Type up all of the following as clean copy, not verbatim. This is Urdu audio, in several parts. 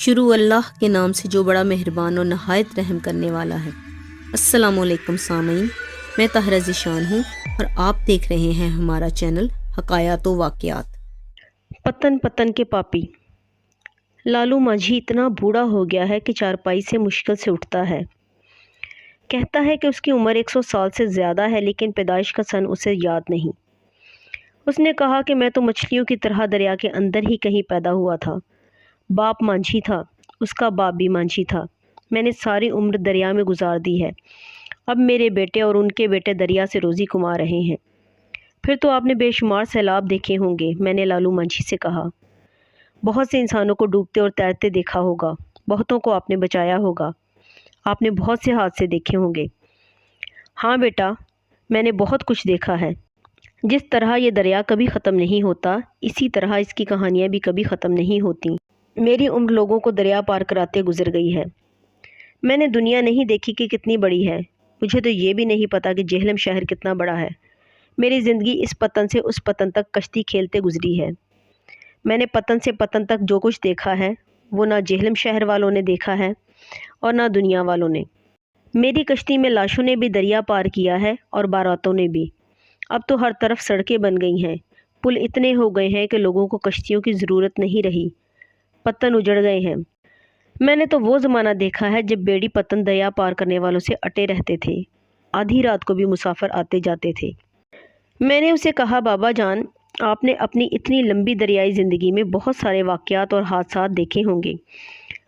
شروع اللہ کے نام سے جو بڑا مہربان اور نہایت رحم کرنے والا ہے۔ السلام علیکم سامعین، میں طاہرہ ذیشان ہوں اور آپ دیکھ رہے ہیں ہمارا چینل حکایات و واقعات۔ پتن پتن کے پاپی۔ لالو ماجھی اتنا بوڑھا ہو گیا ہے کہ چارپائی سے مشکل سے اٹھتا ہے۔ کہتا ہے کہ اس کی عمر 100 سال سے زیادہ ہے، لیکن پیدائش کا سن اسے یاد نہیں۔ اس نے کہا کہ میں تو مچھلیوں کی طرح دریا کے اندر ہی کہیں پیدا ہوا تھا۔ باپ مانجھی تھا، اس کا باپ بھی مانجھی تھا۔ میں نے ساری عمر دریا میں گزار دی ہے۔ اب میرے بیٹے اور ان کے بیٹے دریا سے روزی کما رہے ہیں۔ پھر تو آپ نے بے شمار سیلاب دیکھے ہوں گے، میں نے لالو مانجھی سے کہا۔ بہت سے انسانوں کو ڈوبتے اور تیرتے دیکھا ہوگا، بہتوں کو آپ نے بچایا ہوگا، آپ نے بہت سے حادثے دیکھے ہوں گے۔ ہاں بیٹا، میں نے بہت کچھ دیکھا ہے۔ جس طرح یہ دریا کبھی ختم نہیں ہوتا، اسی طرح اس کی کہانیاں بھی کبھی ختم نہیں ہوتی۔ میری عمر لوگوں کو دریا پار کراتے گزر گئی ہے۔ میں نے دنیا نہیں دیکھی کہ کتنی بڑی ہے، مجھے تو یہ بھی نہیں پتا کہ جہلم شہر کتنا بڑا ہے۔ میری زندگی اس پتن سے اس پتن تک کشتی کھیلتے گزری ہے۔ میں نے پتن سے پتن تک جو کچھ دیکھا ہے وہ نہ جہلم شہر والوں نے دیکھا ہے اور نہ دنیا والوں نے۔ میری کشتی میں لاشوں نے بھی دریا پار کیا ہے اور باراتوں نے بھی۔ اب تو ہر طرف سڑکیں بن گئی ہیں، پل اتنے ہو گئے ہیں کہ لوگوں کو کشتیوں کی ضرورت نہیں رہی، پتن اجڑ گئے ہیں۔ میں نے تو وہ زمانہ دیکھا ہے جب بیڑی پتن دریا پار کرنے والوں سے اٹے رہتے تھے، آدھی رات کو بھی مسافر آتے جاتے تھے۔ میں نے اسے کہا، بابا جان، آپ نے اپنی اتنی لمبی دریائی زندگی میں بہت سارے واقعات اور حادثات دیکھے ہوں گے،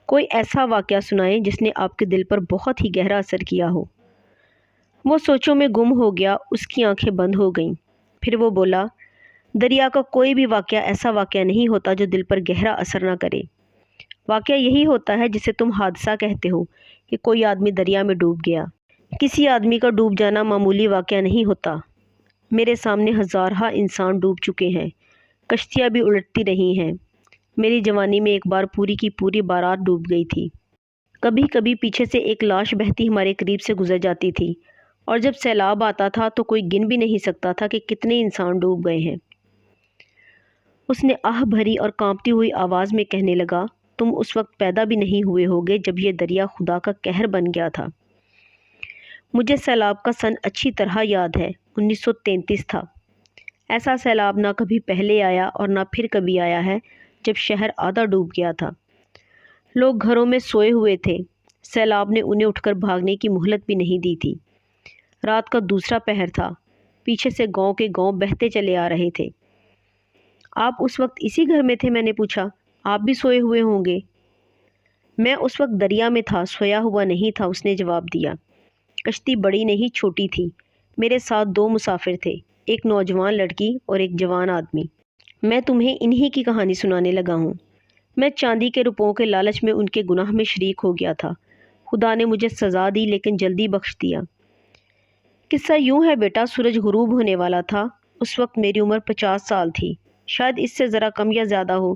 کوئی ایسا واقعہ سنائیں جس نے آپ کے دل پر بہت ہی گہرا اثر کیا ہو۔ وہ سوچوں میں گم ہو گیا، اس کی آنکھیں بند ہو گئیں۔ پھر وہ بولا، دریا کا کوئی بھی واقعہ ایسا واقعہ نہیں ہوتا جو دل پر گہرا اثر نہ کرے۔ واقعہ یہی ہوتا ہے جسے تم حادثہ کہتے ہو کہ کوئی آدمی دریا میں ڈوب گیا۔ کسی آدمی کا ڈوب جانا معمولی واقعہ نہیں ہوتا۔ میرے سامنے ہزارہا انسان ڈوب چکے ہیں، کشتیاں بھی الٹتی رہی ہیں۔ میری جوانی میں ایک بار پوری کی پوری بارات ڈوب گئی تھی۔ کبھی کبھی پیچھے سے ایک لاش بہتی ہمارے قریب سے گزر جاتی تھی، اور جب سیلاب آتا تھا تو کوئی گن بھی نہیں سکتا تھا کہ کتنے انسان ڈوب گئے ہیں۔ اس نے آہ بھری اور کانپتی ہوئی آواز میں کہنے لگا، تم اس وقت پیدا بھی نہیں ہوئے ہوگے جب یہ دریا خدا کا قہر بن گیا تھا۔ مجھے سیلاب کا سن اچھی طرح یاد ہے، 1933 تھا۔ ایسا سیلاب نہ کبھی پہلے آیا اور نہ پھر کبھی آیا ہے جب شہر آدھا ڈوب گیا تھا۔ لوگ گھروں میں سوئے ہوئے تھے، سیلاب نے انہیں اٹھ کر بھاگنے کی مہلت بھی نہیں دی تھی۔ رات کا دوسرا پہر تھا، پیچھے سے گاؤں کے گاؤں بہتے چلے آ رہے تھے۔ آپ اس وقت اسی گھر میں تھے؟ میں نے پوچھا۔ آپ بھی سوئے ہوئے ہوں گے۔ میں اس وقت دریا میں تھا، سویا ہوا نہیں تھا، اس نے جواب دیا۔ کشتی بڑی نہیں چھوٹی تھی۔ میرے ساتھ 2 مسافر تھے، ایک نوجوان لڑکی اور ایک جوان آدمی۔ میں تمہیں انہی کی کہانی سنانے لگا ہوں۔ میں چاندی کے روپوں کے لالچ میں ان کے گناہ میں شریک ہو گیا تھا۔ خدا نے مجھے سزا دی لیکن جلدی بخش دیا۔ قصہ یوں ہے بیٹا، سورج غروب ہونے والا تھا۔ اس وقت میری عمر 50 سال تھی، شاید اس سے ذرا کم یا زیادہ ہو۔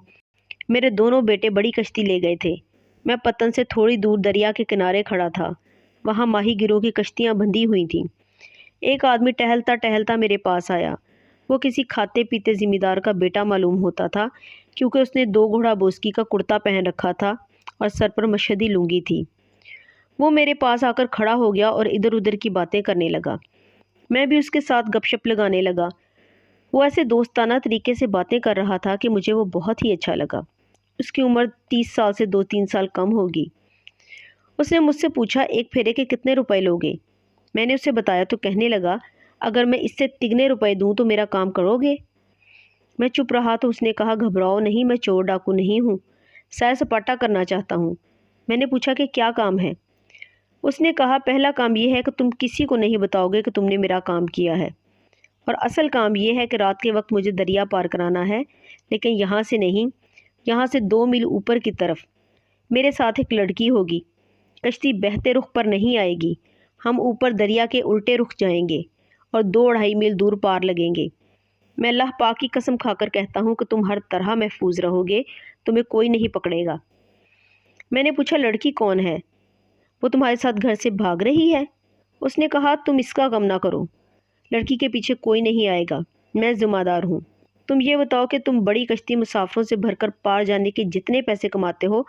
میرے دونوں بیٹے بڑی کشتی لے گئے تھے۔ میں پتن سے تھوڑی دور دریا کے کنارے کھڑا تھا، وہاں ماہی گیروں کی کشتیاں بندھی ہوئی تھیں۔ ایک آدمی ٹہلتا ٹہلتا میرے پاس آیا۔ وہ کسی کھاتے پیتے زمیندار کا بیٹا معلوم ہوتا تھا، کیونکہ اس نے 2 گھوڑا بوسکی کا کرتا پہن رکھا تھا اور سر پر مشہدی لنگی تھی۔ وہ میرے پاس آ کر کھڑا ہو گیا اور ادھر ادھر کی باتیں کرنے لگا۔ میں بھی اس کے ساتھ گپ شپ لگانے لگا۔ وہ ایسے دوستانہ طریقے سے باتیں کر رہا تھا کہ مجھے وہ بہت ہی اچھا لگا۔ اس کی عمر 30 سال سے 2-3 سال کم ہوگی۔ اس نے مجھ سے پوچھا، ایک پھیرے کے کتنے روپے لوگے؟ میں نے اسے بتایا تو کہنے لگا، اگر میں اس سے تگنے روپے دوں تو میرا کام کرو گے؟ میں چپ رہا تو اس نے کہا، گھبراؤ نہیں، میں چور ڈاکو نہیں ہوں، سیر سپاٹا کرنا چاہتا ہوں۔ میں نے پوچھا کہ کیا کام ہے؟ اس نے کہا، پہلا کام یہ ہے کہ تم کسی کو نہیں بتاؤ گے کہ تم نے میرا کام کیا ہے، اور اصل کام یہ ہے کہ رات کے وقت مجھے دریا پار کرانا ہے، لیکن یہاں سے نہیں، یہاں سے 2 میل اوپر کی طرف۔ میرے ساتھ ایک لڑکی ہوگی، کشتی بہتے رخ پر نہیں آئے گی، ہم اوپر دریا کے الٹے رخ جائیں گے اور 2-2.5 میل دور پار لگیں گے۔ میں اللہ پاک کی قسم کھا کر کہتا ہوں کہ تم ہر طرح محفوظ رہو گے، تمہیں کوئی نہیں پکڑے گا۔ میں نے پوچھا، لڑکی کون ہے؟ وہ تمہارے ساتھ گھر سے بھاگ رہی ہے؟ اس نے کہا، تم اس کا غم نہ کرو، لڑکی کے پیچھے کوئی نہیں آئے گا، میں ذمہ دار ہوں۔ تم یہ بتاؤ کہ تم بڑی کشتی مسافروں سے بھر کر پار جانے کے جتنے پیسے کماتے ہو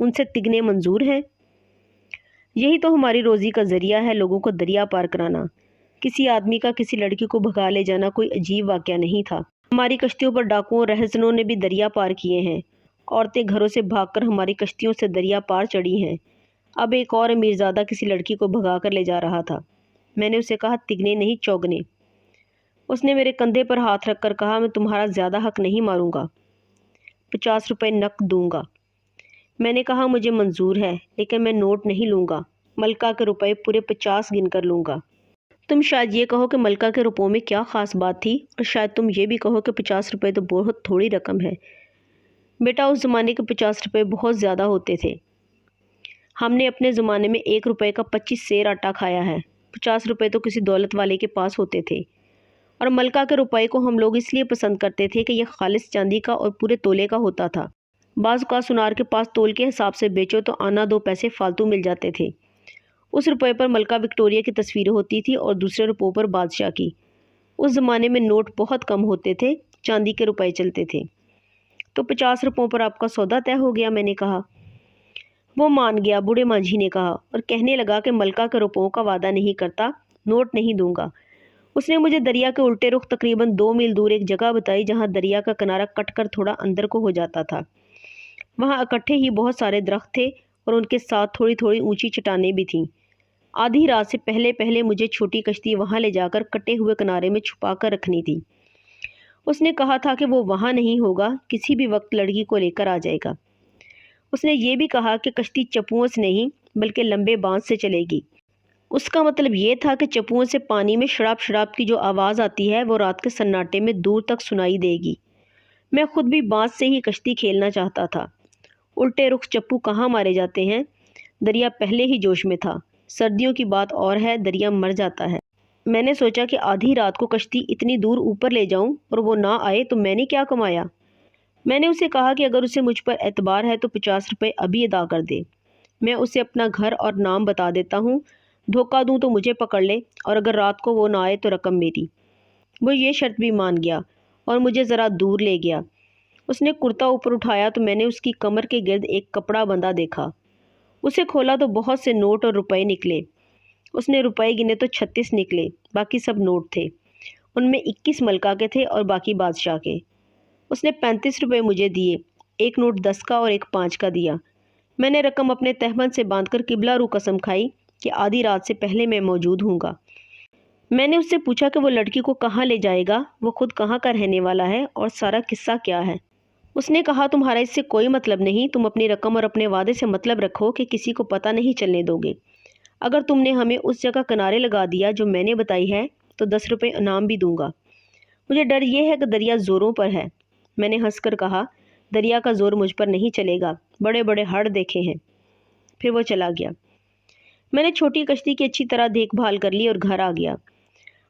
ان سے تگنے منظور ہیں؟ یہی تو ہماری روزی کا ذریعہ ہے، لوگوں کو دریا پار کرانا۔ کسی آدمی کا کسی لڑکی کو بھگا لے جانا کوئی عجیب واقعہ نہیں تھا۔ ہماری کشتیوں پر ڈاکوؤں اور رہزنوں نے بھی دریا پار کیے ہیں۔ عورتیں گھروں سے بھاگ کر ہماری کشتیوں سے دریا پار چڑھی ہیں۔ اب ایک اور امیرزادہ کسی لڑکی کو بھگا کر لے جا رہا تھا۔ میں نے اسے کہا، تگنے نہیں چوگنے۔ اس نے میرے کندھے پر ہاتھ رکھ کر کہا، میں تمہارا زیادہ حق نہیں ماروں گا، 50 روپے نقد دوں گا۔ میں نے کہا، مجھے منظور ہے، لیکن میں نوٹ نہیں لوں گا، ملکہ کے روپے پورے 50 گن کر لوں گا۔ تم شاید یہ کہو کہ ملکہ کے روپوں میں کیا خاص بات تھی، اور شاید تم یہ بھی کہو کہ 50 روپے تو بہت تھوڑی رقم ہے۔ بیٹا، اس زمانے کے 50 روپے بہت زیادہ ہوتے تھے۔ ہم نے اپنے زمانے میں 1 روپے کا 25 سیر آٹا کھایا ہے۔ 50 روپے تو کسی دولت والے کے پاس ہوتے تھے، اور ملکہ کے روپے کو ہم لوگ اس لیے پسند کرتے تھے کہ یہ خالص چاندی کا اور پورے تولے کا ہوتا تھا۔ بعض اوقات سنار کے پاس تول کے حساب سے بیچو تو آنا 2 پیسے فالتو مل جاتے تھے۔ اس روپے پر ملکہ وکٹوریہ کی تصویریں ہوتی تھی اور دوسرے روپوں پر بادشاہ کی۔ اس زمانے میں نوٹ بہت کم ہوتے تھے، چاندی کے روپے چلتے تھے۔ تو 50 روپوں پر آپ کا سودا طے ہو گیا، میں نے کہا۔ وہ مان گیا، بوڑھے ماجھی نے کہا، اور کہنے لگا کہ ملکہ کے روپوں کا وعدہ نہیں کرتا، نوٹ نہیں دوں گا۔ اس نے مجھے دریا کے الٹے رخ تقریباً 2 میل دور ایک جگہ بتائی جہاں دریا کا کنارہ کٹ کر تھوڑا اندر کو ہو جاتا تھا۔ وہاں اکٹھے ہی بہت سارے درخت تھے اور ان کے ساتھ تھوڑی تھوڑی اونچی چٹانیں بھی تھیں۔ آدھی رات سے پہلے مجھے چھوٹی کشتی وہاں لے جا کر کٹے ہوئے کنارے میں چھپا کر رکھنی تھی۔ اس نے کہا تھا کہ وہ وہاں نہیں ہوگا، کسی بھی وقت لڑکی کو لے کر آ جائے گا۔ اس نے یہ بھی کہا کہ کشتی چپوؤں سے نہیں بلکہ لمبے بانس سے چلے گی۔ اس کا مطلب یہ تھا کہ چپوؤں سے پانی میں شڑاپ شڑاپ کی جو آواز آتی ہے وہ رات کے سناٹے میں دور تک سنائی دے گی۔ میں خود بھی بانس سے ہی کشتی کھیلنا چاہتا تھا۔ الٹے رخ چپو کہاں مارے جاتے ہیں، دریا پہلے ہی جوش میں تھا۔ سردیوں کی بات اور ہے، دریا مر جاتا ہے۔ میں نے سوچا کہ آدھی رات کو کشتی اتنی دور اوپر لے جاؤں اور وہ نہ آئے تو میں نے کیا کمایا۔ میں نے اسے کہا کہ اگر اسے مجھ پر اعتبار ہے تو 50 روپے ابھی ادا کر دے، میں اسے اپنا گھر اور نام بتا دیتا ہوں، دھوکہ دوں تو مجھے پکڑ لے، اور اگر رات کو وہ نہ آئے تو رقم میری۔ وہ یہ شرط بھی مان گیا اور مجھے ذرا دور لے گیا۔ اس نے کرتا اوپر اٹھایا تو میں نے اس کی کمر کے گرد ایک کپڑا بندھا دیکھا۔ اسے کھولا تو بہت سے نوٹ اور روپے نکلے۔ اس نے روپے گنے تو 36 نکلے، باقی سب نوٹ تھے۔ ان میں 21 ملکہ کے تھے اور باقی بادشاہ کے۔ اس نے 35 روپے مجھے دیے، ایک نوٹ 10 کا اور ایک 5 کا دیا۔ میں نے رقم اپنے تہبند سے باندھ کر قبلہ رو قسم کھائی کہ آدھی رات سے پہلے میں موجود ہوں گا۔ میں نے اس سے پوچھا کہ وہ لڑکی کو کہاں لے جائے گا، وہ خود کہاں کا رہنے والا ہے اور سارا قصہ کیا ہے۔ اس نے کہا، تمہارا اس سے کوئی مطلب نہیں، تم اپنی رقم اور اپنے وعدے سے مطلب رکھو کہ کسی کو پتہ نہیں چلنے دو گے۔ اگر تم نے ہمیں اس جگہ کنارے لگا دیا جو میں نے بتائی ہے تو 10 روپے انعام بھی دوں گا۔ مجھے ڈر یہ ہے کہ دریا زوروں پر ہے۔ میں نے ہنس کر کہا، دریا کا زور مجھ پر نہیں چلے گا، بڑے بڑے ہڑ دیکھے ہیں۔ پھر وہ چلا گیا۔ میں نے چھوٹی کشتی کی اچھی طرح دیکھ بھال کر لی اور گھر آ گیا۔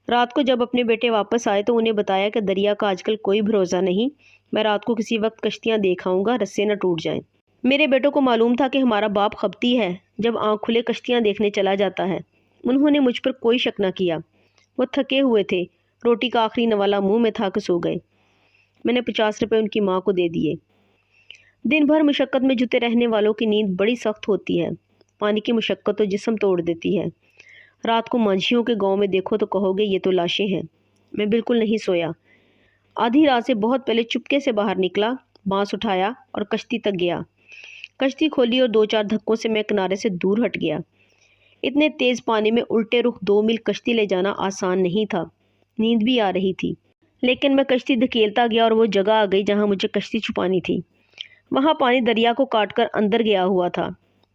رات کو جب اپنے بیٹے واپس آئے تو انہیں بتایا کہ دریا کا آج کل کوئی بھروسہ نہیں، میں رات کو کسی وقت کشتیاں دیکھ آؤں گا، رسے نہ ٹوٹ جائیں۔ میرے بیٹوں کو معلوم تھا کہ ہمارا باپ خپتی ہے، جب آنکھ کھلے کشتیاں دیکھنے چلا جاتا ہے۔ انہوں نے مجھ پر کوئی شک نہ کیا۔ وہ تھکے ہوئے تھے، روٹی کا آخری نوالا منہ میں تھا کہ سو گئے۔ میں نے 50 روپے ان کی ماں کو دے دیے۔ دن بھر مشقت میں جتے رہنے والوں کی نیند بڑی سخت ہوتی ہے۔ پانی کی مشقت تو جسم توڑ دیتی ہے۔ رات کو مانجھیوں کے گاؤں میں دیکھو تو کہو گے یہ تو لاشیں ہیں۔ میں بالکل نہیں سویا۔ آدھی رات سے بہت پہلے چپکے سے باہر نکلا، بانس اٹھایا اور کشتی تک گیا۔ کشتی کھولی اور 2-4 دھکوں سے میں کنارے سے دور ہٹ گیا۔ اتنے تیز پانی میں الٹے رخ 2 میل کشتی لے جانا آسان نہیں تھا۔ نیند بھی آ رہی تھی، لیکن میں کشتی دھکیلتا گیا اور وہ جگہ آ گئی جہاں مجھے کشتی چھپانی تھی۔ وہاں پانی دریا کو کاٹ کر اندر گیا ہوا تھا،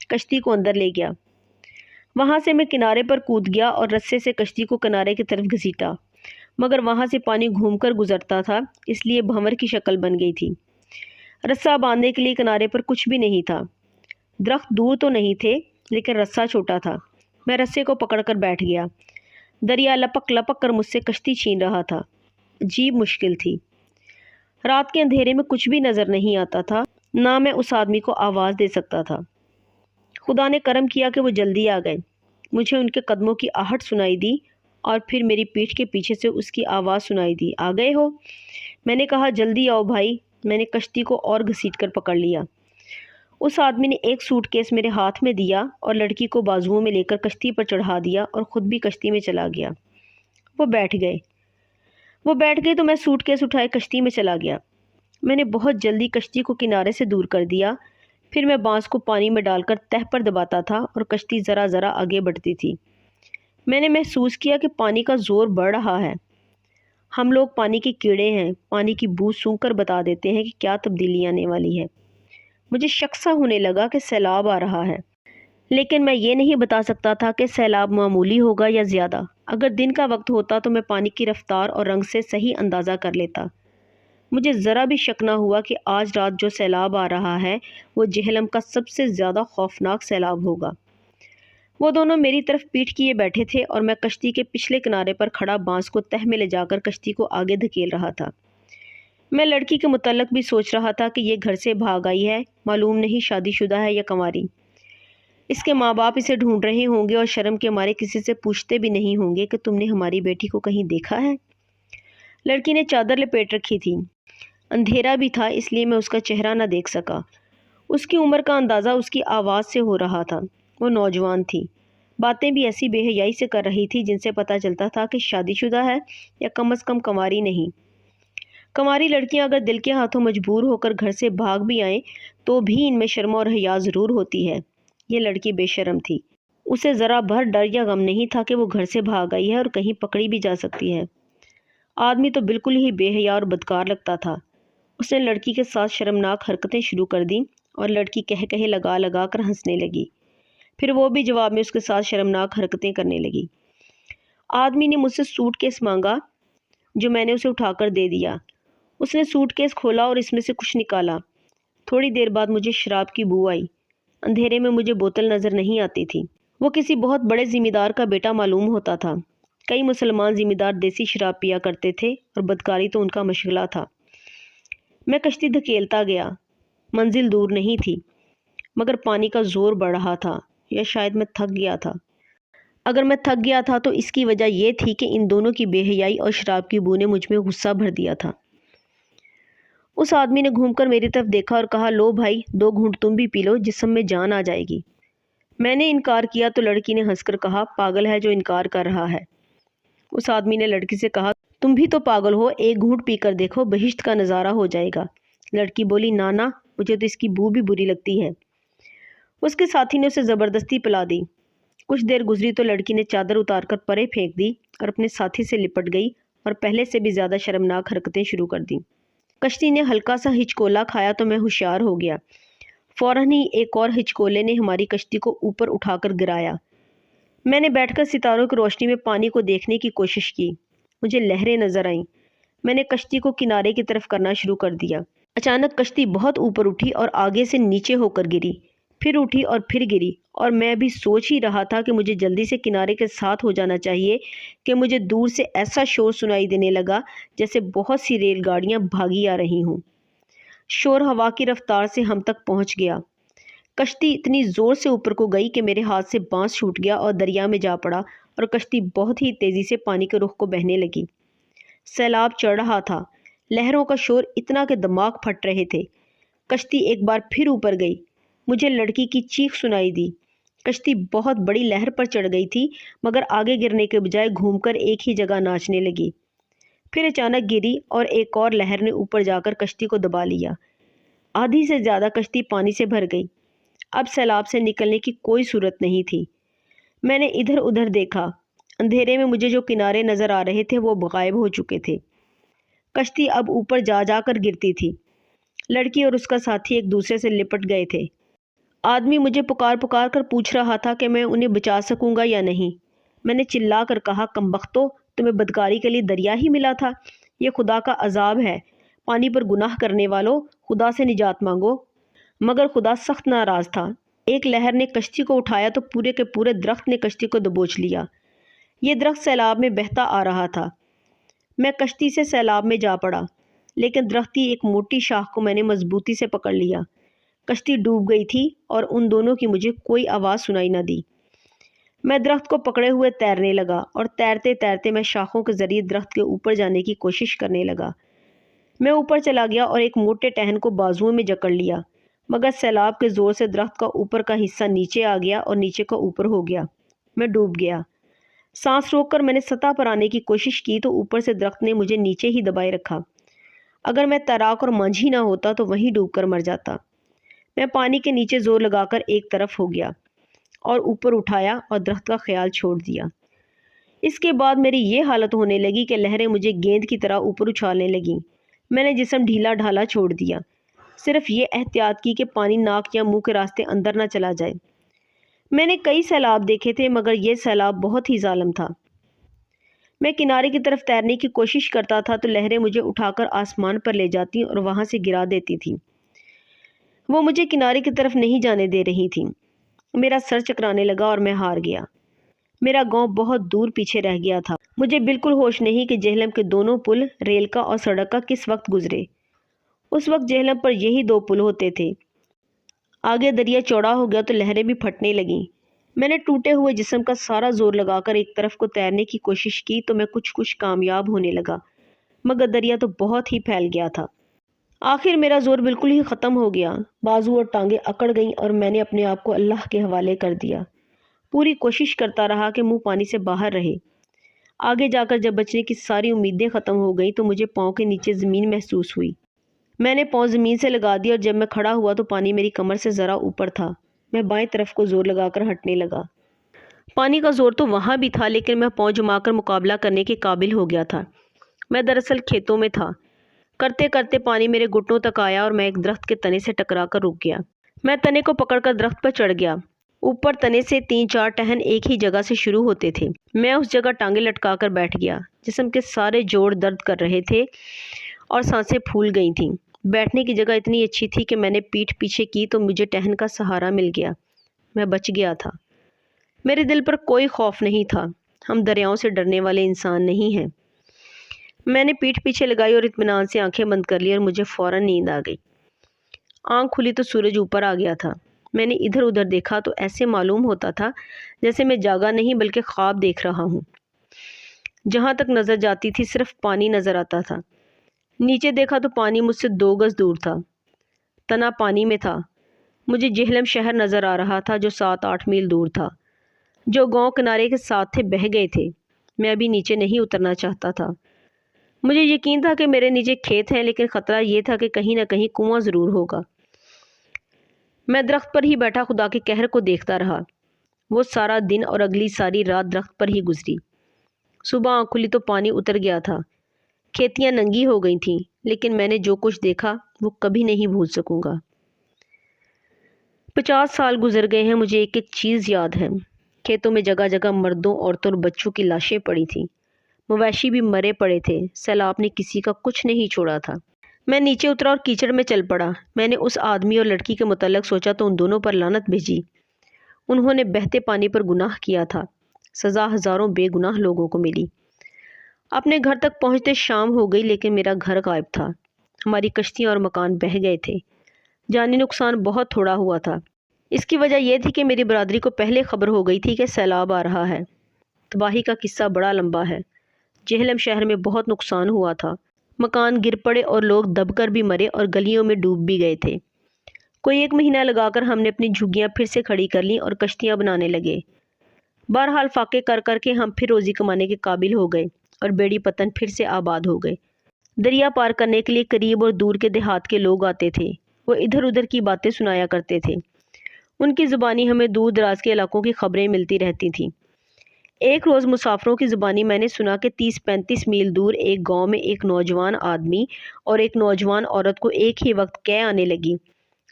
کشتی کو اندر لے گیا۔ وہاں سے میں کنارے پر کود گیا اور رسے سے کشتی کو کنارے کی طرف گھسیٹا، مگر وہاں سے پانی گھوم کر گزرتا تھا، اس لیے بھنور کی شکل بن گئی تھی۔ رسہ باندھنے کے لیے کنارے پر کچھ بھی نہیں تھا۔ درخت دور تو نہیں تھے، لیکن رسہ چھوٹا تھا۔ میں رسے کو پکڑ کر بیٹھ گیا۔ دریا لپک لپک کر مجھ سے کشتی چھین رہا تھا۔ عجیب مشکل تھی۔ رات کے اندھیرے میں کچھ بھی نظر نہیں آتا تھا، نہ میں اس آدمی کو آواز دے سکتا تھا۔ خدا نے کرم کیا کہ وہ جلدی آ گئے۔ مجھے ان کے قدموں کی آہٹ سنائی دی اور پھر میری پیٹھ کے پیچھے سے اس کی آواز سنائی دی، آ گئے ہو؟ میں نے کہا جلدی آؤ بھائی۔ میں نے کشتی کو اور گھسیٹ کر پکڑ لیا۔ اس آدمی نے ایک سوٹ کیس میرے ہاتھ میں دیا اور لڑکی کو بازوؤں میں لے کر کشتی پر چڑھا دیا اور خود بھی کشتی میں چلا گیا۔ وہ بیٹھ گئے تو میں سوٹ کیس اٹھائے کشتی میں چلا گیا۔ میں نے بہت جلدی کشتی کو کنارے سے دور کر دیا۔ پھر میں بانس کو پانی میں ڈال کر تہ پر دباتا تھا اور کشتی ذرا ذرا آگے بڑھتی تھی۔ میں نے محسوس کیا کہ پانی کا زور بڑھ رہا ہے۔ ہم لوگ پانی کے کیڑے ہیں، پانی کی بو سونگھ کر بتا دیتے ہیں کہ کیا تبدیلی آنے والی ہے۔ مجھے شک سا ہونے لگا کہ سیلاب آ رہا ہے، لیکن میں یہ نہیں بتا سکتا تھا کہ سیلاب معمولی ہوگا یا زیادہ۔ اگر دن کا وقت ہوتا تو میں پانی کی رفتار اور رنگ سے صحیح اندازہ کر لیتا۔ مجھے ذرا بھی شک نہ ہوا کہ آج رات جو سیلاب آ رہا ہے وہ جہلم کا سب سے زیادہ خوفناک سیلاب ہوگا۔ وہ دونوں میری طرف پیٹھ کیے بیٹھے تھے اور میں کشتی کے پچھلے کنارے پر کھڑا بانس کو تہ میں لے جا کر کشتی کو آگے دھکیل رہا تھا۔ میں لڑکی کے متعلق بھی سوچ رہا تھا کہ یہ گھر سے بھاگ آئی ہے، معلوم نہیں شادی شدہ ہے یا کنواری۔ اس کے ماں باپ اسے ڈھونڈ رہے ہوں گے اور شرم کے مارے کسی سے پوچھتے بھی نہیں ہوں گے کہ تم نے ہماری بیٹی کو کہیں دیکھا ہے۔ لڑکی نے چادر لپیٹ رکھی تھی۔ اندھیرا بھی تھا، اس لیے میں اس کا چہرہ نہ دیکھ سکا۔ اس کی عمر کا اندازہ اس کی آواز سے ہو رہا تھا۔ وہ نوجوان تھی، باتیں بھی ایسی بے حیائی سے کر رہی تھی جن سے پتہ چلتا تھا کہ شادی شدہ ہے یا کم از کم کنواری نہیں۔ کنواری لڑکیاں اگر دل کے ہاتھوں مجبور ہو کر گھر سے بھاگ بھی آئیں تو بھی ان میں شرم اور حیا ضرور ہوتی ہے۔ یہ لڑکی بے شرم تھی۔ اسے ذرا بھر ڈر یا غم نہیں تھا کہ وہ گھر سے بھاگ آئی ہے اور کہیں پکڑی بھی جا سکتی ہے۔ آدمی تو بالکل ہی بے حیا اور بدکار لگتا تھا۔ اس نے لڑکی کے ساتھ شرمناک حرکتیں شروع کر دیں اور لڑکی کہہ کہے لگا لگا کر ہنسنے لگی۔ پھر وہ بھی جواب میں اس کے ساتھ شرمناک حرکتیں کرنے لگی۔ آدمی نے مجھ سے سوٹ کیس مانگا جو میں نے اسے اٹھا کر دے دیا۔ اس نے سوٹ کیس کھولا اور اس میں سے کچھ نکالا۔ تھوڑی دیر بعد مجھے شراب کی بو آئی۔ اندھیرے میں مجھے بوتل نظر نہیں آتی تھی۔ وہ کسی بہت بڑے ذمہ دار کا بیٹا معلوم ہوتا تھا۔ کئی مسلمان ذمہ دار دیسی شراب پیا کرتے تھے اور بدکاری تو ان کا مشغلہ تھا۔ میں کشتی دھکیلتا گیا۔ منزل دور نہیں تھی، مگر پانی کا زور بڑھ رہا تھا، یا شاید میں تھک گیا تھا۔ اگر میں تھک گیا تھا تو اس کی وجہ یہ تھی کہ ان دونوں کی بے حیائی اور شراب کی بو نے مجھ میں غصہ بھر دیا تھا۔ اس آدمی نے گھوم کر میری طرف دیکھا اور کہا، لو بھائی 2 گھونٹ تم بھی پی لو، جسم میں جان آ جائے گی۔ میں نے انکار کیا تو لڑکی نے ہنس کر کہا، پاگل ہے جو انکار کر رہا ہے۔ اس آدمی نے لڑکی سے کہا، تم بھی تو پاگل ہو، 1 گھونٹ پی کر دیکھو، بہشت کا نظارہ ہو جائے گا۔ لڑکی بولی، نانا مجھے تو اس کی بو بھی بری لگتی ہے۔ اس کے ساتھی نے اسے زبردستی پلا دی۔ کچھ دیر گزری تو لڑکی نے چادر اتار کر پرے پھینک دی اور اپنے ساتھی سے لپٹ گئی اور پہلے سے بھی زیادہ شرمناک حرکتیں شروع کر دیں۔ کشتی نے ہلکا سا ہچکولا کھایا تو میں ہوشیار ہو گیا۔ فوراً ہی ایک اور ہچکولے نے ہماری کشتی کو اوپر اٹھا کر گرایا۔ میں نے بیٹھ کر ستاروں کی روشنی میں پانی کو دیکھنے کی کوشش کی۔ مجھے لہریں نظر آئیں۔ میں نے کشتی کو کنارے کی طرف کرنا شروع کر دیا۔ اچانک کشتی بہت اوپر اٹھی اور آگے سے نیچے ہو کر گری، پھر اٹھی اور پھر گری، اور میں بھی سوچ ہی رہا تھا کہ مجھے جلدی سے کنارے کے ساتھ ہو جانا چاہیے کہ مجھے دور سے ایسا شور سنائی دینے لگا جیسے بہت سی ریل گاڑیاں بھاگی آ رہی ہوں۔ شور ہوا کی رفتار سے ہم تک پہنچ گیا۔ کشتی اتنی زور سے اوپر کو گئی کہ میرے ہاتھ سے بانس چھوٹ گیا اور دریا میں جا پڑا اور کشتی بہت ہی تیزی سے پانی کے رخ کو بہنے لگی۔ سیلاب چڑھ رہا تھا۔ لہروں کا شور اتنا کہ دماغ پھٹ رہے تھے۔ کشتی ایک بار پھر اوپر گئی۔ مجھے لڑکی کی چیخ سنائی دی۔ کشتی بہت بڑی لہر پر چڑھ گئی تھی، مگر آگے گرنے کے بجائے گھوم کر ایک ہی جگہ ناچنے لگی۔ پھر اچانک گری اور ایک اور لہر نے اوپر جا کر کشتی کو دبا لیا۔ آدھی سے زیادہ کشتی پانی سے بھر گئی۔ اب سیلاب سے نکلنے کی کوئی صورت نہیں تھی۔ میں نے ادھر ادھر دیکھا۔ اندھیرے میں مجھے جو کنارے نظر آ رہے تھے وہ غائب ہو چکے تھے۔ کشتی اب اوپر جا جا کر گرتی تھی۔ لڑکی اور اس کا ساتھی ایک دوسرے سے لپٹ گئے تھے۔ آدمی مجھے پکار پکار کر پوچھ رہا تھا کہ میں انہیں بچا سکوں گا یا نہیں۔ میں نے چلا کر کہا، کمبختو، تمہیں بدکاری کے لیے دریا ہی ملا تھا؟ یہ خدا کا عذاب ہے۔ پانی پر گناہ کرنے والوں، خدا سے نجات مانگو۔ مگر خدا سخت ناراض تھا۔ ایک لہر نے کشتی کو اٹھایا تو پورے کے پورے درخت نے کشتی کو دبوچ لیا۔ یہ درخت سیلاب میں بہتا آ رہا تھا۔ میں کشتی سے سیلاب میں جا پڑا، لیکن درخت کی ایک موٹی شاخ کو میں نے مضبوطی سے پکڑ لیا۔ کشتی ڈوب گئی تھی اور ان دونوں کی مجھے کوئی آواز سنائی نہ دی۔ میں درخت کو پکڑے ہوئے تیرنے لگا اور تیرتے تیرتے میں شاخوں کے ذریعے درخت کے اوپر جانے کی کوشش کرنے لگا۔ میں اوپر چلا گیا اور ایک موٹے ٹہن کو بازوؤں میں جکڑ لیا، مگر سیلاب کے زور سے درخت کا اوپر کا حصہ نیچے آ گیا اور نیچے کا اوپر ہو گیا۔ میں ڈوب گیا۔ سانس روک کر میں نے سطح پر آنے کی کوشش کی تو اوپر سے درخت نے مجھے نیچے ہی دبائے رکھا۔ اگر میں تیراک اور مانجھی نہ ہوتا تو وہیں ڈوب کر مر جاتا۔ میں پانی کے نیچے زور لگا کر ایک طرف ہو گیا اور اوپر اٹھایا اور درخت کا خیال چھوڑ دیا۔ اس کے بعد میری یہ حالت ہونے لگی کہ لہریں مجھے گیند کی طرح اوپر اچھالنے لگیں۔ میں نے جسم ڈھیلا ڈھالا چھوڑ دیا، صرف یہ احتیاط کی کہ پانی ناک یا منہ کے راستے اندر نہ چلا جائے۔ میں نے کئی سیلاب دیکھے تھے مگر یہ سیلاب بہت ہی ظالم تھا۔ میں کنارے کی طرف تیرنے کی کوشش کرتا تھا تو لہریں مجھے اٹھا کر آسمان پر لے جاتی اور وہاں سے گرا دیتی تھیں۔ وہ مجھے کنارے کی طرف نہیں جانے دے رہی تھیں۔ میرا سر چکرانے لگا اور میں ہار گیا۔ میرا گاؤں بہت دور پیچھے رہ گیا تھا۔ مجھے بالکل ہوش نہیں کہ جہلم کے دونوں پل، ریل کا اور سڑک کا، کس وقت گزرے۔ اس وقت جہلم پر یہی دو پل ہوتے تھے۔ آگے دریا چوڑا ہو گیا تو لہریں بھی پھٹنے لگیں۔ میں نے ٹوٹے ہوئے جسم کا سارا زور لگا کر ایک طرف کو تیرنے کی کوشش کی تو میں کچھ کامیاب ہونے لگا، مگر دریا تو بہت ہی پھیل گیا تھا۔ آخر میرا زور بالکل ہی ختم ہو گیا، بازو اور ٹانگیں اکڑ گئیں اور میں نے اپنے آپ کو اللہ کے حوالے کر دیا۔ پوری کوشش کرتا رہا کہ منہ پانی سے باہر رہے۔ آگے جا کر جب بچنے کی ساری امیدیں ختم ہو گئیں تو مجھے پاؤں کے نیچے زمین محسوس ہوئی۔ میں نے پاؤں زمین سے لگا دیا اور جب میں کھڑا ہوا تو پانی میری کمر سے ذرا اوپر تھا۔ میں بائیں طرف کو زور لگا کر ہٹنے لگا۔ پانی کا زور تو وہاں بھی تھا لیکن میں پاؤں جما کر مقابلہ کرنے کے قابل ہو گیا تھا۔ میں دراصل کھیتوں میں تھا۔ کرتے کرتے پانی میرے گھٹنوں تک آیا اور میں ایک درخت کے تنے سے ٹکرا کر رک گیا۔ میں تنے کو پکڑ کر درخت پر چڑھ گیا۔ اوپر تنے سے 3-4 ٹہن ایک ہی جگہ سے شروع ہوتے تھے۔ میں اس جگہ ٹانگیں لٹکا کر بیٹھ گیا۔ جسم کے سارے جوڑ درد کر رہے تھے اور سانسیں پھول گئی تھیں۔ بیٹھنے کی جگہ اتنی اچھی تھی کہ میں نے پیٹھ پیچھے کی تو مجھے ٹہن کا سہارا مل گیا۔ میں بچ گیا تھا۔ میرے دل پر کوئی خوف نہیں تھا۔ ہم دریاؤں سے ڈرنے والے انسان نہیں ہیں۔ میں نے پیٹھ پیچھے لگائی اور اطمینان سے آنکھیں بند کر لی اور مجھے فوراً نیند آ گئی۔ آنکھ کھلی تو سورج اوپر آ گیا تھا۔ میں نے ادھر ادھر دیکھا تو ایسے معلوم ہوتا تھا جیسے میں جاگا نہیں بلکہ خواب دیکھ رہا ہوں۔ جہاں تک نظر جاتی تھی صرف پانی نظر آتا تھا۔ نیچے دیکھا تو پانی مجھ سے 2 گز دور تھا۔ تنا پانی میں تھا۔ مجھے جہلم شہر نظر آ رہا تھا جو 7-8 میل دور تھا، جو گاؤں کنارے کے ساتھ تھے بہہ گئے تھے۔ میں ابھی نیچے نہیں اترنا چاہتا تھا۔ مجھے یقین تھا کہ میرے نیچے کھیت ہیں لیکن خطرہ یہ تھا کہ کہیں نہ کہیں کنواں ضرور ہوگا۔ میں درخت پر ہی بیٹھا خدا کے قہر کو دیکھتا رہا۔ وہ سارا دن اور اگلی ساری رات درخت پر ہی گزری۔ صبح آنکھ کھلی تو پانی اتر گیا تھا۔ کھیتیاں ننگی ہو گئی تھیں لیکن میں نے جو کچھ دیکھا وہ کبھی نہیں بھول سکوں گا۔ 50 سال گزر گئے ہیں، مجھے ایک ایک چیز یاد ہے۔ کھیتوں میں جگہ جگہ مردوں، عورتوں اور بچوں کی لاشیں پڑی تھیں۔ مویشی بھی مرے پڑے تھے۔ سیلاب نے کسی کا کچھ نہیں چھوڑا تھا۔ میں نیچے اترا اور کیچڑ میں چل پڑا۔ میں نے اس آدمی اور لڑکی کے متعلق سوچا تو ان دونوں پر لعنت بھیجی۔ انہوں نے بہتے پانی پر گناہ کیا تھا۔ سزا ہزاروں بے گناہ لوگوں کو ملی۔ اپنے گھر تک پہنچتے شام ہو گئی لیکن میرا گھر غائب تھا۔ ہماری کشتیاں اور مکان بہہ گئے تھے۔ جانی نقصان بہت تھوڑا ہوا تھا۔ اس کی وجہ یہ تھی کہ میری برادری کو پہلے خبر ہو گئی تھی کہ سیلاب آ رہا ہے۔ تباہی کا قصہ بڑا لمبا ہے۔ جہلم شہر میں بہت نقصان ہوا تھا۔ مکان گر پڑے اور لوگ دب کر بھی مرے اور گلیوں میں ڈوب بھی گئے تھے۔ کوئی 1 مہینہ لگا کر ہم نے اپنی جھگیاں پھر سے کھڑی کر لیں اور کشتیاں بنانے لگے۔ بہرحال فاقے کر کر کے ہم پھر روزی کمانے کے قابل ہو گئے اور بیڑی پتن پھر سے آباد ہو گئے۔ دریا پار کرنے کے لیے قریب اور دور کے دیہات کے لوگ آتے تھے۔ وہ ادھر ادھر کی باتیں سنایا کرتے تھے۔ ان کی زبانی ہمیں دور دراز کے علاقوں کی خبریں ملتی رہتی تھیں۔ ایک روز مسافروں کی زبانی میں نے سنا کہ 30-35 میل دور ایک گاؤں میں ایک نوجوان آدمی اور ایک نوجوان عورت کو ایک ہی وقت قے آنے لگی۔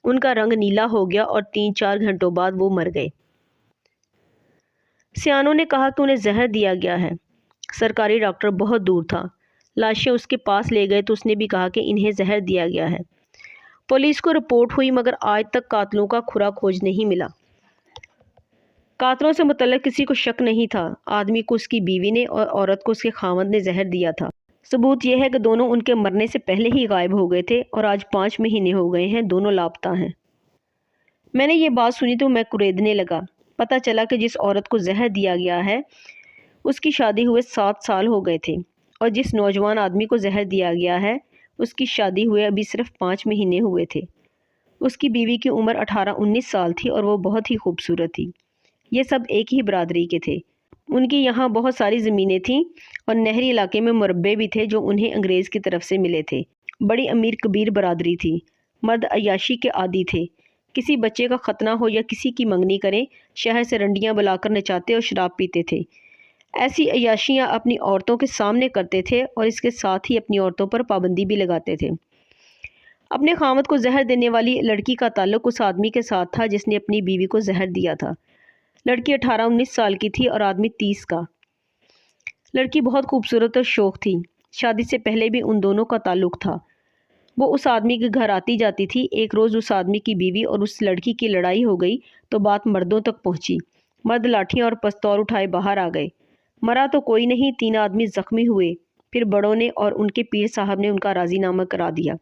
ان کا رنگ نیلا ہو گیا اور 3-4 گھنٹوں بعد وہ مر گئے۔ سیانوں نے کہا کہ انہیں زہر دیا گیا ہے۔ سرکاری ڈاکٹر بہت دور تھا۔ لاشیں اس کے پاس لے گئے تو اس نے بھی کہا کہ انہیں زہر دیا گیا ہے۔ پولیس کو رپورٹ ہوئی مگر آج تک قاتلوں کا کھرا کھوج نہیں ملا۔ قاتلوں سے متعلق کسی کو شک نہیں تھا۔ آدمی کو اس کی بیوی نے اور عورت کو اس کے خاوند نے زہر دیا تھا۔ ثبوت یہ ہے کہ دونوں ان کے مرنے سے پہلے ہی غائب ہو گئے تھے اور آج 5 مہینے ہو گئے ہیں دونوں لاپتہ ہیں۔ میں نے یہ بات سنی تو میں کریدنے لگا۔ پتہ چلا کہ جس عورت کو زہر دیا گیا ہے اس کی شادی ہوئے 7 سال ہو گئے تھے اور جس نوجوان آدمی کو زہر دیا گیا ہے اس کی شادی ہوئے ابھی صرف 5 مہینے ہوئے تھے۔ اس کی بیوی کی عمر 18-19 سال تھی اور وہ بہت ہی خوبصورت تھی۔ یہ سب ایک ہی برادری کے تھے۔ ان کی یہاں بہت ساری زمینیں تھیں اور نہری علاقے میں مربے بھی تھے جو انہیں انگریز کی طرف سے ملے تھے۔ بڑی امیر کبیر برادری تھی۔ مرد عیاشی کے عادی تھے۔ کسی بچے کا ختنہ ہو یا کسی کی منگنی کریں، شہر سے رنڈیاں بلا کر نچاتے اور شراب پیتے تھے۔ ایسی عیاشیاں اپنی عورتوں کے سامنے کرتے تھے اور اس کے ساتھ ہی اپنی عورتوں پر پابندی بھی لگاتے تھے۔ اپنے خاوند کو زہر دینے والی لڑکی کا تعلق اس آدمی کے ساتھ تھا جس نے اپنی بیوی کو زہر دیا تھا۔ لڑکی 18-19 سال کی تھی اور آدمی 30 کا۔ لڑکی بہت خوبصورت اور شوخ تھی۔ شادی سے پہلے بھی ان دونوں کا تعلق تھا۔ وہ اس آدمی کے گھر آتی جاتی تھی۔ ایک روز اس آدمی کی بیوی اور اس لڑکی کی لڑائی ہو گئی تو بات مردوں تک پہنچی۔ مرد لاٹھیاں اور پستول اٹھائے باہر آ گئے۔ مرا تو کوئی نہیں، 3 آدمی زخمی ہوئے۔ پھر بڑوں نے اور ان کے پیر صاحب نے ان کا راضی نامہ کرا دیا۔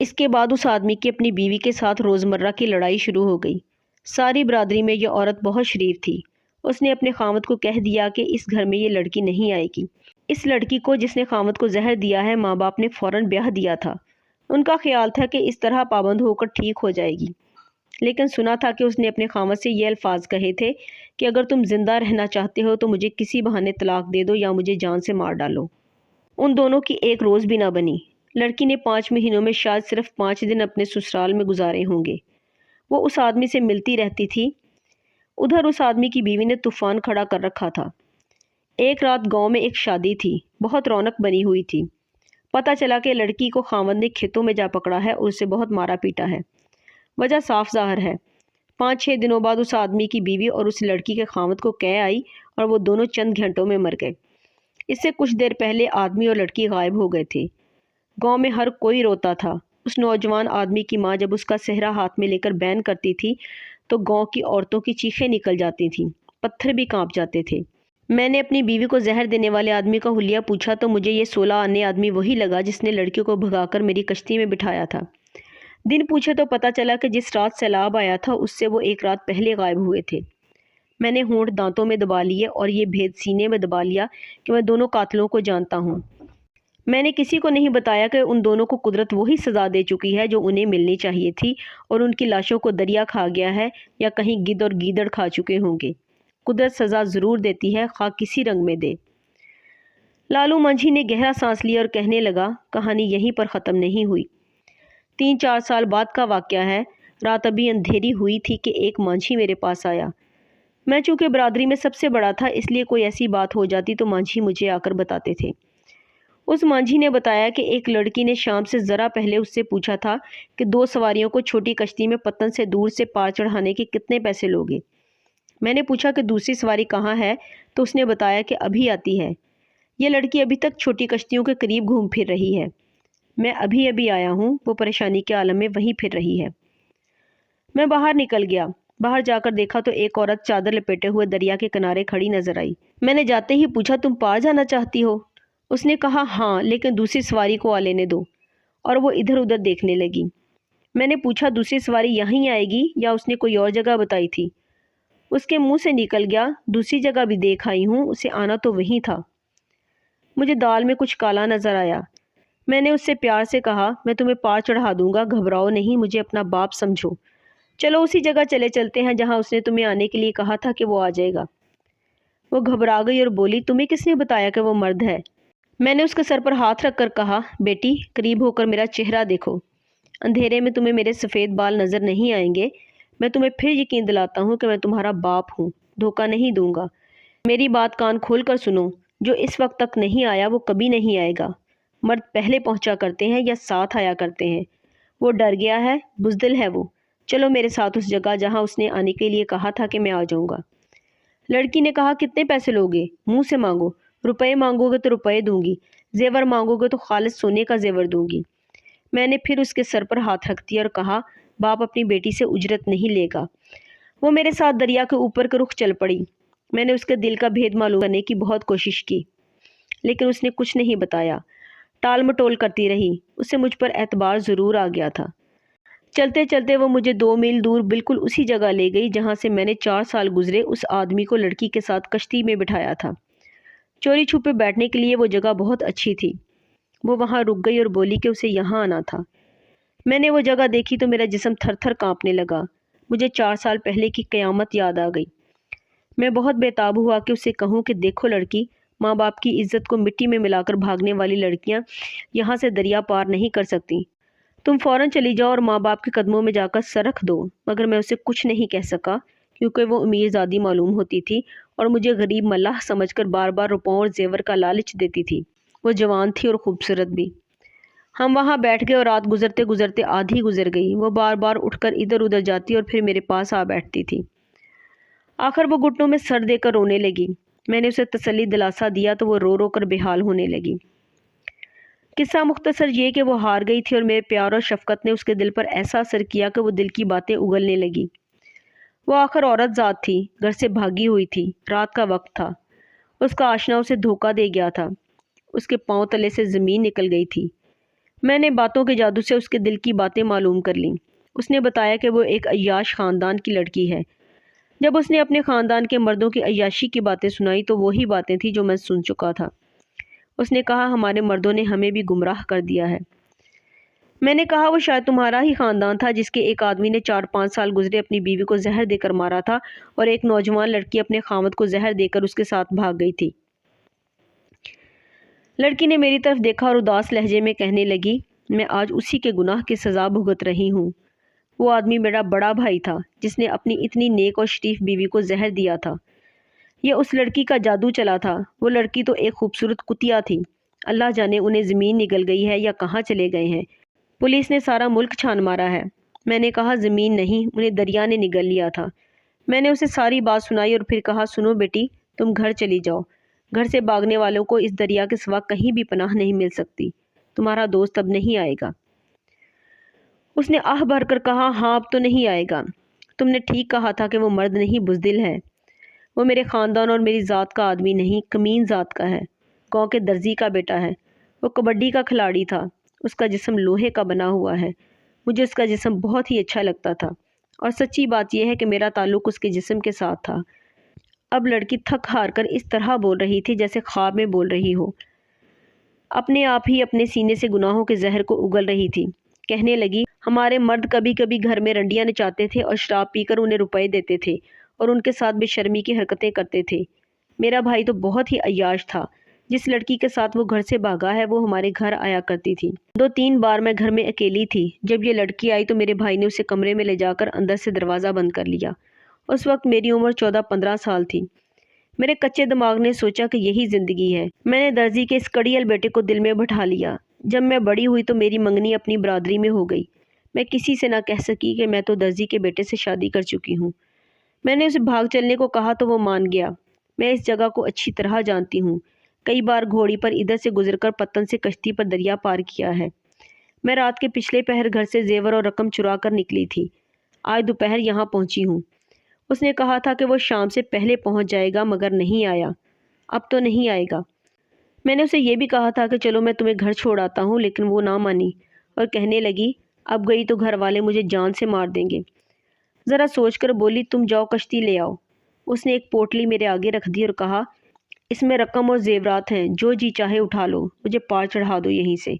اس کے بعد اس آدمی کی اپنی بیوی کے ساتھ روزمرہ کی لڑائی شروع ہو گئی۔ ساری برادری میں یہ عورت بہت شریف تھی۔ اس نے اپنے خاوند کو کہہ دیا کہ اس گھر میں یہ لڑکی نہیں آئے گی۔ اس لڑکی کو جس نے خاوند کو زہر دیا ہے، ماں باپ نے فوراً بیاہ دیا تھا۔ ان کا خیال تھا کہ اس طرح پابند ہو کر ٹھیک ہو جائے گی، لیکن سنا تھا کہ اس نے اپنے خاوند سے یہ الفاظ کہے تھے کہ اگر تم زندہ رہنا چاہتے ہو تو مجھے کسی بہانے طلاق دے دو یا مجھے جان سے مار ڈالو۔ ان دونوں کی ایک روز بھی نہ بنی۔ لڑکی نے 5 مہینوں میں شاید صرف 5 دن اپنے سسرال میں گزارے ہوں گے۔ وہ اس آدمی سے ملتی رہتی تھی۔ ادھر اس آدمی کی بیوی نے طوفان کھڑا کر رکھا تھا۔ ایک رات گاؤں میں ایک شادی تھی، بہت رونق بنی ہوئی تھی۔ پتہ چلا کہ لڑکی کو خاوند نے کھیتوں میں جا پکڑا ہے اور اسے بہت مارا پیٹا ہے۔ وجہ صاف ظاہر ہے۔ 5-6 دنوں بعد اس آدمی کی بیوی اور اس لڑکی کے خاوند کو قے آئی اور وہ دونوں چند گھنٹوں میں مر گئے۔ اس سے کچھ دیر پہلے آدمی اور لڑکی غائب ہو گئے تھے۔ گاؤں میں ہر کوئی روتا تھا۔ اس نوجوان آدمی کی ماں جب اس کا صحرا ہاتھ میں لے کر بیان کرتی تھی تو گاؤں کی عورتوں کی چیخیں نکل جاتی تھیں، پتھر بھی کانپ جاتے تھے۔ میں نے اپنی بیوی کو زہر دینے والے آدمی کا حلیہ پوچھا تو مجھے یہ 16 آنے آدمی وہی لگا جس نے لڑکیوں کو بھگا کر میری کشتی میں بٹھایا تھا۔ دن پوچھے تو پتہ چلا کہ جس رات سیلاب آیا تھا اس سے وہ ایک رات پہلے غائب ہوئے تھے۔ میں نے ہونٹ دانتوں میں دبا لیے اور یہ بھید سینے میں دبا لیا کہ میں دونوں قاتلوں کو جانتا ہوں۔ میں نے کسی کو نہیں بتایا کہ ان دونوں کو قدرت وہی سزا دے چکی ہے جو انہیں ملنی چاہیے تھی اور ان کی لاشوں کو دریا کھا گیا ہے یا کہیں گدھ اور گیدڑ کھا چکے ہوں گے۔ قدرت سزا ضرور دیتی ہے، خواہ کسی رنگ میں دے۔ لالو مانجھی نے گہرا سانس لیا اور کہنے لگا، کہانی یہیں پر ختم نہیں ہوئی۔ 3-4 سال بعد کا واقعہ ہے۔ رات ابھی اندھیری ہوئی تھی کہ ایک مانجھی میرے پاس آیا۔ میں چونکہ برادری میں سب سے بڑا تھا اس لیے کوئی ایسی بات ہو جاتی تو مانجھی مجھے آ کر بتاتے تھے۔ اس مانجھی نے بتایا کہ ایک لڑکی نے شام سے ذرا پہلے اس سے پوچھا تھا کہ 2 سواریوں کو چھوٹی کشتی میں پتن سے دور سے پار چڑھانے کے کتنے پیسے لوگے۔ میں نے پوچھا کہ دوسری سواری کہاں ہے تو اس نے بتایا کہ ابھی آتی ہے۔ یہ لڑکی ابھی تک چھوٹی کشتیوں کے قریب گھوم پھر رہی ہے۔ میں ابھی آیا ہوں۔ وہ پریشانی کے عالم میں وہیں پھر رہی ہے۔ میں باہر نکل گیا۔ باہر جا کر دیکھا تو ایک عورت چادر لپیٹے ہوئے دریا کے کنارے کھڑی نظر آئی۔ میں نے جاتے ہی پوچھا، تم پار جانا چاہتی ہو؟ اس نے کہا، ہاں، لیکن دوسری سواری کو آ لینے دو، اور وہ ادھر ادھر دیکھنے لگی۔ میں نے پوچھا، دوسری سواری یہیں آئے گی یا اس نے کوئی اور جگہ بتائی تھی؟ اس کے منہ سے نکل گیا، دوسری جگہ بھی دیکھ آئی ہوں، اسے آنا تو وہیں تھا۔ مجھے دال میں کچھ کالا نظر آیا۔ میں نے اس سے پیار سے کہا، میں تمہیں پار چڑھا دوں گا، گھبراؤ نہیں، مجھے اپنا باپ سمجھو۔ چلو اسی جگہ چلتے ہیں جہاں اس نے تمہیں آنے کے لیے کہا تھا کہ وہ آ جائے گا۔ وہ گھبرا گئی اور بولی، تمہیں کس نے بتایا کہ وہ مرد ہے؟ میں نے اس کے سر پر ہاتھ رکھ کر کہا، بیٹی، قریب ہو کر میرا چہرہ دیکھو۔ اندھیرے میں تمہیں میرے سفید بال نظر نہیں آئیں گے۔ میں تمہیں پھر یقین دلاتا ہوں کہ میں تمہارا باپ ہوں، دھوکہ نہیں دوں گا۔ میری بات کان کھول کر سنو، جو اس وقت تک نہیں آیا وہ کبھی نہیں آئے گا۔ مرد پہلے پہنچا کرتے ہیں یا ساتھ آیا کرتے ہیں۔ وہ ڈر گیا ہے، بزدل ہے وہ۔ چلو میرے ساتھ اس جگہ جہاں اس نے آنے کے لیے کہا تھا کہ میں آ جاؤں گا۔ لڑکی نے کہا، کتنے پیسے لوگے؟ منہ سے مانگو۔ روپے مانگو گے تو روپے دوں گی، زیور مانگو گے تو خالص سونے کا زیور دوں گی۔ میں نے پھر اس کے سر پر ہاتھ رکھ دیا اور کہا، باپ اپنی بیٹی سے اجرت نہیں لے گا۔ وہ میرے ساتھ دریا کے اوپر کے رخ چل پڑی۔ میں نے اس کے دل کا بھید معلوم کرنے کی بہت کوشش کی، لیکن اس نے کچھ نہیں بتایا، ٹال مٹول کرتی رہی۔ اسے مجھ پر اعتبار ضرور آ گیا تھا۔ چلتے چلتے وہ مجھے 2 میل دور بالکل اسی جگہ لے گئی جہاں سے میں نے 4 سال گزرے اس آدمی کو لڑکی کے ساتھ کشتی میں بٹھایا تھا۔ چوری چھپے بیٹھنے کے لیے وہ جگہ بہت اچھی تھی۔ وہ وہاں رک گئی اور بولی کہ اسے یہاں آنا تھا۔ میں نے وہ جگہ دیکھی تو میرا جسم تھر تھر کانپنے لگا۔ مجھے 4 سال پہلے کی قیامت یاد آ گئی۔ میں بہت بےتاب ہوا کہ اسے کہوں کہ دیکھو لڑکی، ماں باپ کی عزت کو مٹی میں ملا کر بھاگنے والی لڑکیاں یہاں سے دریا پار نہیں کر سکتی۔ تم فوراً چلی جاؤ اور ماں باپ کے قدموں میں جا کر سر رکھ دو۔ مگر میں اسے کچھ نہیں کہہ سکا کیونکہ وہ امیر زادی معلوم ہوتی تھی اور مجھے غریب ملاح سمجھ کر بار بار روپوں اور زیور کا لالچ دیتی تھی۔ وہ جوان تھی اور خوبصورت بھی۔ ہم وہاں بیٹھ گئے اور رات گزرتے گزرتے آدھی گزر گئی۔ وہ بار بار اٹھ کر ادھر ادھر جاتی اور پھر میرے پاس آ بیٹھتی تھی۔ آخر وہ گھٹنوں میں سر دے کر رونے لگی۔ میں نے اسے تسلی دلاسا دیا تو وہ رو رو کر بے حال ہونے لگی۔ قصہ مختصر یہ کہ وہ ہار گئی تھی اور میرے پیار اور شفقت نے اس کے دل پر ایسا اثر کیا کہ وہ دل کی باتیں اگلنے لگی۔ وہ آخر عورت ذات تھی، گھر سے بھاگی ہوئی تھی، رات کا وقت تھا۔ اس کا آشنا اسے دھوکہ دے گیا تھا۔ اس کے پاؤں تلے سے زمین نکل گئی تھی۔ میں نے باتوں کے جادو سے اس کے دل کی باتیں معلوم کر لیں۔ اس نے بتایا کہ وہ ایک عیاش خاندان کی لڑکی ہے۔ جب اس نے اپنے خاندان کے مردوں کی عیاشی کی باتیں سنائی تو وہی باتیں تھیں جو میں سن چکا تھا۔ اس نے کہا ہمارے مردوں نے ہمیں بھی گمراہ کر دیا ہے۔ میں نے کہا وہ شاید تمہارا ہی خاندان تھا جس کے ایک آدمی نے 4-5 سال گزرے اپنی بیوی کو زہر دے کر مارا تھا اور ایک نوجوان لڑکی اپنے خاوند کو زہر دے کر اس کے ساتھ بھاگ گئی تھی۔ لڑکی نے میری طرف دیکھا اور اداس لہجے میں کہنے لگی میں آج اسی کے گناہ کی سزا بھگت رہی ہوں۔ وہ آدمی میرا بڑا بھائی تھا جس نے اپنی اتنی نیک اور شریف بیوی کو زہر دیا تھا۔ یہ اس لڑکی کا جادو چلا تھا۔ وہ لڑکی تو ایک خوبصورت کتیا تھی۔ اللہ جانے انہیں زمین نگل گئی ہے یا کہاں چلے گئے ہیں۔ پولیس نے سارا ملک چھان مارا ہے۔ میں نے کہا زمین نہیں، انہیں دریا نے نگل لیا تھا۔ میں نے اسے ساری بات سنائی اور پھر کہا سنو بیٹی، تم گھر چلی جاؤ۔ گھر سے بھاگنے والوں کو اس دریا کے سوا کہیں بھی پناہ نہیں مل سکتی۔ تمہارا دوست اب نہیں آئے گا۔ اس نے آہ بھر کر کہا ہاں اب تو نہیں آئے گا۔ تم نے ٹھیک کہا تھا کہ وہ مرد نہیں بزدل ہے۔ وہ میرے خاندان اور میری ذات کا آدمی نہیں، کمین ذات کا ہے۔ گاؤں کے درزی کا بیٹا ہے۔ وہ کبڈی کا کھلاڑی تھا۔ اس کا جسم لوہے کا بنا ہوا ہے۔ مجھے اس کا جسم بہت ہی اچھا لگتا تھا اور سچی بات یہ ہے کہ میرا تعلق اس کے جسم کے ساتھ تھا۔ اب لڑکی تھک ہار کر اس طرح بول رہی تھی جیسے خواب میں بول رہی ہو۔ اپنے آپ ہی اپنے سینے سے گناہوں کے زہر کو اگل رہی تھی۔ کہنے لگی ہمارے مرد کبھی کبھی گھر میں رنڈیاں نچاتے تھے اور شراب پی کر انہیں روپے دیتے تھے اور ان کے ساتھ بے شرمی کی حرکتیں کرتے تھے۔ میرا بھائی تو بہت ہی عیاش تھا۔ جس لڑکی کے ساتھ وہ گھر سے بھاگا ہے وہ ہمارے گھر آیا کرتی تھی۔ 2-3 بار میں گھر میں اکیلی تھی۔ جب یہ لڑکی آئی تو میرے بھائی نے اسے کمرے میں لے جا کر اندر سے دروازہ بند کر لیا۔ اس وقت میری عمر 14-15 سال تھی۔ میرے کچے دماغ نے سوچا کہ یہی زندگی ہے۔ میں نے درزی کے اس کڑیل بیٹے کو دل میں بٹھا لیا۔ جب میں بڑی ہوئی تو میری منگنی اپنی برادری میں ہو گئی۔ میں کسی سے نہ کہہ سکی کہ میں تو درزی کے بیٹے سے شادی کر چکی ہوں۔ میں نے اسے بھاگ چلنے کو کہا تو وہ مان گیا۔ میں اس جگہ کو اچھی طرح جانتی ہوں۔ کئی بار گھوڑی پر ادھر سے گزر کر پتن سے کشتی پر دریا پار کیا ہے۔ میں رات کے پچھلے پہر گھر سے زیور اور رقم چرا کر نکلی تھی۔ آج دوپہر یہاں پہنچی ہوں۔ اس نے کہا تھا کہ وہ شام سے پہلے پہنچ جائے گا مگر نہیں آیا۔ اب تو نہیں آئے گا۔ میں نے اسے یہ بھی کہا تھا کہ چلو میں تمہیں گھر چھوڑ آتا ہوں لیکن وہ نہ مانی اور کہنے لگی اب گئی تو گھر والے مجھے جان سے مار دیں گے۔ ذرا سوچ کر بولی تم جاؤ کشتی لے آؤ۔ اس نے ایک پوٹلی میرے آگے رکھ دی اور کہا اس میں رقم اور زیورات ہیں، جو جی چاہے اٹھا لو، مجھے پار چڑھا دو یہیں سے۔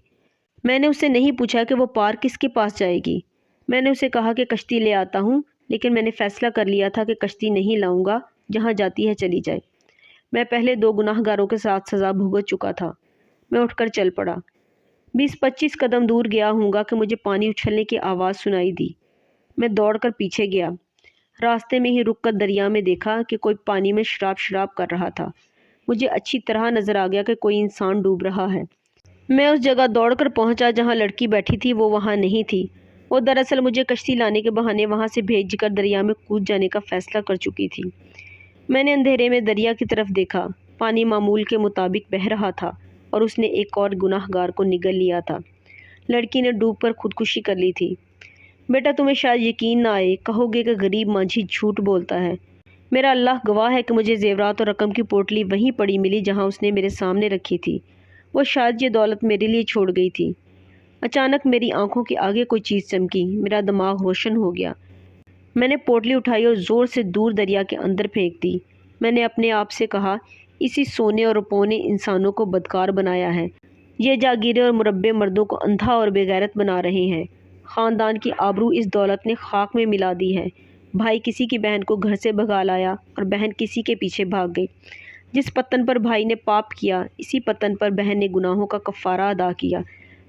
میں نے اس سے نہیں پوچھا کہ وہ پار کس کے پاس جائے گی۔ میں نے اسے کہا کہ کشتی لے آتا ہوں لیکن میں نے فیصلہ کر لیا تھا کہ کشتی نہیں لاؤں گا، جہاں جاتی ہے چلی جائے۔ میں پہلے 2 گناہ گاروں کے ساتھ سزا بھگت چکا تھا۔ میں اٹھ کر چل پڑا۔ 20-25 قدم دور گیا ہوں گا کہ مجھے پانی اچھلنے کی آواز سنائی دی۔ میں دوڑ کر پیچھے گیا۔ راستے میں ہی رک کر دریا میں دیکھا کہ کوئی پانی میں شراب کر رہا تھا۔ مجھے اچھی طرح نظر آ گیا کہ کوئی انسان ڈوب رہا ہے۔ میں اس جگہ دوڑ کر پہنچا جہاں لڑکی بیٹھی تھی، وہ وہاں نہیں تھی۔ وہ دراصل مجھے کشتی لانے کے بہانے وہاں سے بھیج کر دریا میں کود جانے کا فیصلہ کر چکی تھی۔ میں نے اندھیرے میں دریا کی طرف دیکھا۔ پانی معمول کے مطابق بہہ رہا تھا اور اس نے ایک اور گناہ گار کو نگل لیا تھا۔ لڑکی نے ڈوب کر خودکشی کر لی تھی۔ بیٹا تمہیں شاید یقین نہ آئے، کہو گے کہ غریب مانجھی جھوٹ بولتا ہے۔ میرا اللہ گواہ ہے کہ مجھے زیورات اور رقم کی پوٹلی وہیں پڑی ملی جہاں اس نے میرے سامنے رکھی تھی۔ وہ شاید یہ دولت میرے لیے چھوڑ گئی تھی۔ اچانک میری آنکھوں کے آگے کوئی چیز چمکی۔ میرا دماغ روشن ہو گیا۔ میں نے پوٹلی اٹھائی اور زور سے دور دریا کے اندر پھینک دی۔ میں نے اپنے آپ سے کہا اسی سونے اور روپوں نے انسانوں کو بدکار بنایا ہے۔ یہ جاگیریں اور مربے مردوں کو اندھا اور بے غیرت بنا رہے ہیں۔ خاندان کی آبرو اس دولت نے خاک میں ملا دی ہے۔ بھائی کسی کی بہن کو گھر سے بھگا لایا اور بہن کسی کے پیچھے بھاگ گئی۔ جس پتن پر بھائی نے پاپ کیا، اسی پتن پر بہن نے گناہوں کا کفارہ ادا کیا۔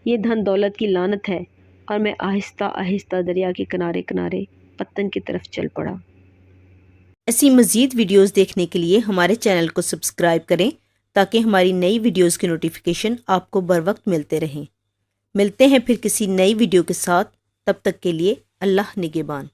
یہ دھن دولت کی لعنت ہے۔ اور میں آہستہ آہستہ دریا کے کنارے کنارے پتن کی طرف چل پڑا۔ ایسی مزید ویڈیوز دیکھنے کے لیے ہمارے چینل کو سبسکرائب کریں تاکہ ہماری نئی ویڈیوز کی نوٹیفیکیشن آپ کو بر وقت ملتے رہیں۔ ملتے ہیں پھر کسی نئی ویڈیو کے ساتھ، تب تک کے لیے اللہ نگہبان۔